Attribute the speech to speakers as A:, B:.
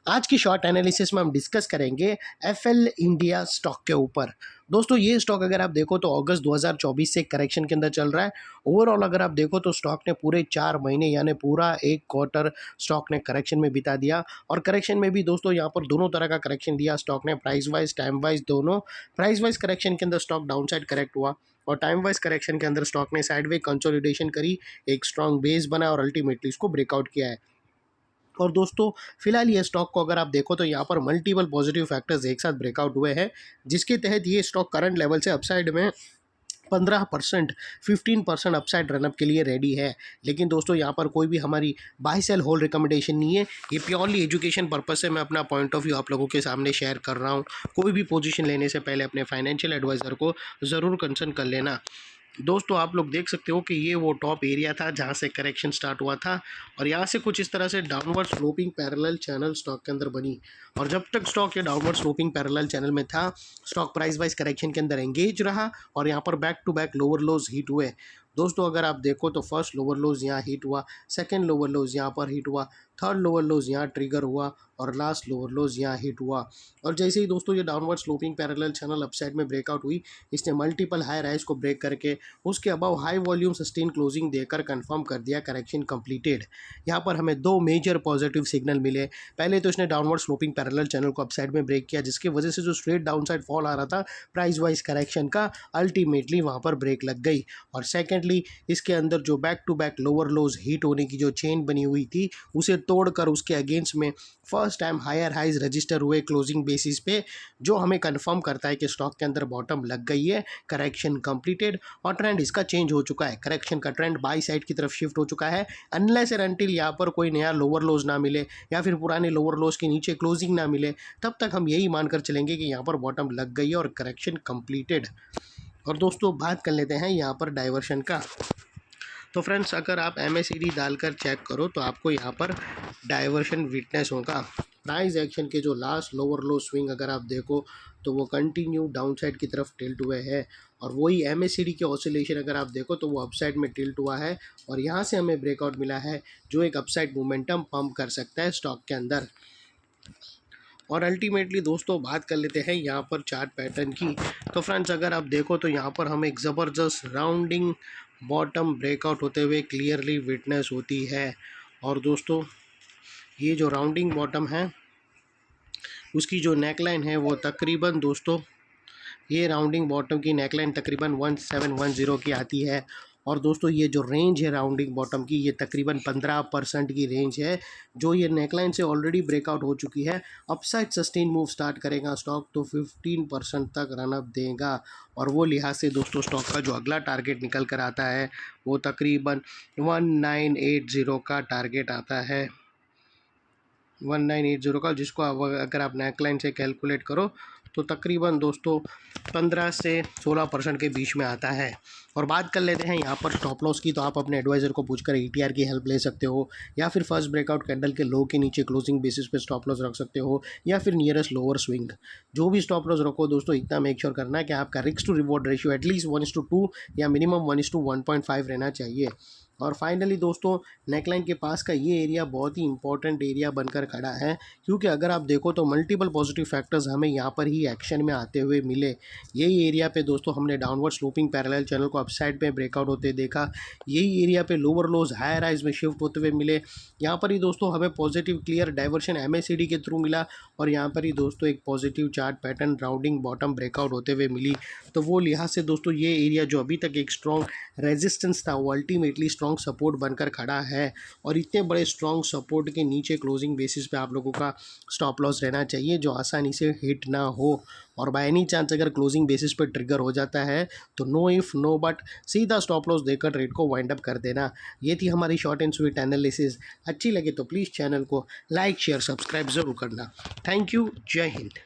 A: आज की short analysis में हम डिस्कस करेंगे एफएल इंडिया स्टॉक के ऊपर। दोस्तों ये स्टॉक अगर आप देखो तो अगस्त 2024 से करेक्शन के अंदर चल रहा है। ओवरऑल अगर आप देखो तो स्टॉक ने पूरे 4 महीने यानी पूरा एक क्वार्टर स्टॉक ने करेक्शन में बिता दिया। और करेक्शन में भी दोस्तों यहाँ पर दोनों तरह का करेक्शन दिया स्टॉक ने, प्राइस वाइज टाइम वाइज दोनों। प्राइस वाइज करेक्शन के अंदर स्टॉक डाउन साइड करेक्ट हुआ और टाइम वाइज करेक्शन के अंदर स्टॉक ने साइडवे कंसोलिडेशन करी, एक स्ट्रॉन्ग बेस बना और अल्टीमेटली इसको ब्रेकआउट किया है। और दोस्तों फिलहाल ये स्टॉक को अगर आप देखो तो यहाँ पर मल्टीपल पॉजिटिव फैक्टर्स एक साथ ब्रेकआउट हुए हैं, जिसके तहत ये स्टॉक करंट लेवल से अपसाइड में 15% 15% अपसाइड रनअप के लिए रेडी है। लेकिन दोस्तों यहाँ पर कोई भी हमारी बाय सेल होल्ड रिकमेंडेशन नहीं है, ये प्योरली एजुकेशन पर्पज से मैं अपना पॉइंट ऑफ व्यू आप लोगों के सामने शेयर कर रहा हूँ। कोई भी पोजीशन लेने से पहले अपने फाइनेंशियल एडवाइज़र को ज़रूर कंसल्ट कर लेना। दोस्तों आप लोग देख सकते हो कि ये वो टॉप एरिया था जहाँ से करेक्शन स्टार्ट हुआ था और यहाँ से कुछ इस तरह से downward sloping parallel channel stock के अंदर बनी। और जब तक स्टॉक ये डाउनवर्ड स्लोपिंग पैरेलल चैनल में था, स्टॉक प्राइस वाइज करेक्शन के अंदर एंगेज रहा और यहाँ पर back to back lower lows hit हुए। दोस्तों अगर आप देखो तो फर्स्ट लोअर लोज यहाँ हिट हुआ, सेकेंड लोअर लोज यहाँ पर हिट हुआ, थर्ड लोअर लोज यहाँ ट्रिगर हुआ और लास्ट लोअर लोज यहाँ हिट हुआ। और जैसे ही दोस्तों ये downward sloping parallel channel upside में ब्रेकआउट हुई, इसने मल्टीपल हाई राइज को ब्रेक करके उसके above high volume sustain closing देकर कंफर्म कर दिया करेक्शन कंप्लीटेड। यहाँ पर हमें दो मेजर पॉजिटिव सिग्नल मिले। पहले तो इसने डाउनवर्ड स्लोपिंग पैरेलल चैनल को अपसाइड में ब्रेक किया, जिसकी वजह से जो स्ट्रेट डाउनसाइड फॉल आ रहा था प्राइस वाइज करेक्शन का, अल्टीमेटली वहाँ पर ब्रेक लग गई। और सेकेंडली इसके अंदर जो back to back lower lows hit होने की जो चेन बनी हुई थी, उसे तोड़कर उसके अगेंस्ट में first time higher highs register हुए क्लोजिंग बेसिस पे, जो हमें कंफर्म करता है कि स्टॉक के अंदर बॉटम लग गई है, करेक्शन कंप्लीटेड और ट्रेंड इसका चेंज हो चुका है। करेक्शन का ट्रेंड बाई साइड की तरफ शिफ्ट हो चुका है। अनलेस एंड अनटिल यहाँ पर कोई नया लोअर लोज ना मिले या फिर पुराने लोअर लोज के नीचे क्लोजिंग ना मिले, तब तक हम यही मानकर चलेंगे कि यहाँ पर बॉटम लग गई है और करेक्शन कंप्लीटेड। और दोस्तों बात कर लेते हैं यहाँ पर डाइवर्शन का। तो फ्रेंड्स अगर आप MACD डालकर चेक करो तो आपको यहाँ पर डाइवर्शन विटनेस होगा। प्राइस एक्शन के जो लास्ट लोअर लो स्विंग अगर आप देखो तो वो कंटिन्यू डाउनसाइड की तरफ टिल्ट हुए हैं और वही MACD के ऑसिलेशन अगर आप देखो तो वो अपसाइड में टिल्ट हुआ है और यहाँ से हमें ब्रेकआउट मिला है, जो एक अपसाइड मोमेंटम पंप कर सकता है स्टॉक के अंदर। और अल्टीमेटली दोस्तों बात कर लेते हैं यहाँ पर चार्ट पैटर्न की। तो फ्रेंड्स अगर आप देखो तो यहाँ पर हमें एक ज़बरदस्त राउंडिंग बॉटम ब्रेकआउट होते हुए क्लियरली विटनेस होती है। और दोस्तों ये जो राउंडिंग बॉटम है उसकी जो नेकलाइन है वो तकरीबन दोस्तों ये राउंडिंग बॉटम की नेकलाइन तकरीबन 1710 की आती है। और दोस्तों ये जो रेंज है राउंडिंग बॉटम की, ये तकरीबन 15% की रेंज है, जो ये नेकलाइन से ऑलरेडी ब्रेकआउट हो चुकी है। अपसाइड सस्टेन मूव स्टार्ट करेगा स्टॉक तो 15% तक रनअप देगा। और वो लिहाज से दोस्तों स्टॉक का जो अगला टारगेट निकल कर आता है वो तकरीबन 1980 का टारगेट आता है, 1980 का, जिसको अगर आप नेकलाइन से कैलकुलेट करो तो तकरीबन दोस्तों 15 से 16% के बीच में आता है। और बात कर लेते हैं यहाँ पर स्टॉप लॉस की। तो आप अपने एडवाइज़र को पूछकर ETR की हेल्प ले सकते हो, या फिर फर्स्ट ब्रेकआउट कैंडल के लो के नीचे क्लोजिंग बेसिस पे स्टॉप लॉस रख सकते हो, या फिर नियरेस्ट लोअर स्विंग। जो भी स्टॉप लॉस रखो दोस्तों, इतना मेक श्योर करना है कि आपका risk to reward ratio at least 1:2 या मिनिमम 1:1.5 रहना चाहिए। और फाइनली दोस्तों नेकलाइन के पास का ये एरिया बहुत ही इंपॉर्टेंट एरिया बनकर खड़ा है, क्योंकि अगर आप देखो तो मल्टीपल पॉजिटिव फैक्टर्स हमें यहाँ पर ही एक्शन में आते हुए मिले। यही एरिया पे दोस्तों हमने डाउनवर्ड स्लोपिंग पैरेलल चैनल को अपसाइड में ब्रेकआउट होते देखा। यही एरिया पे लोअर लोज हायर राइज में शिफ्ट होते हुए मिले। यहाँ पर ही दोस्तों हमें पॉजिटिव क्लियर डाइवर्शन MACD के थ्रू मिला और यहाँ पर ही दोस्तों एक positive chart pattern rounding bottom breakout होते हुए मिली। तो वो लिहाज से दोस्तों ये एरिया जो अभी तक एक स्ट्रॉन्ग रेजिस्टेंस था वो अल्टीमेटली स्ट्रॉन्ग सपोर्ट बनकर खड़ा है। और इतने बड़े स्ट्रॉन्ग सपोर्ट के नीचे क्लोजिंग बेसिस पे आप लोगों का स्टॉप लॉस रहना चाहिए, जो आसानी से हिट ना हो। और बाय एनी चांस अगर क्लोजिंग बेसिस पे ट्रिगर हो जाता है तो नो इफ़ नो बट सीधा स्टॉप लॉस देकर ट्रेड को वाइंड अप कर देना। ये थी हमारी शॉर्ट एंड स्वीट एनालिसिस। अच्छी लगे तो प्लीज़ चैनल को लाइक शेयर सब्सक्राइब ज़रूर करना। थैंक यू, जय हिंद।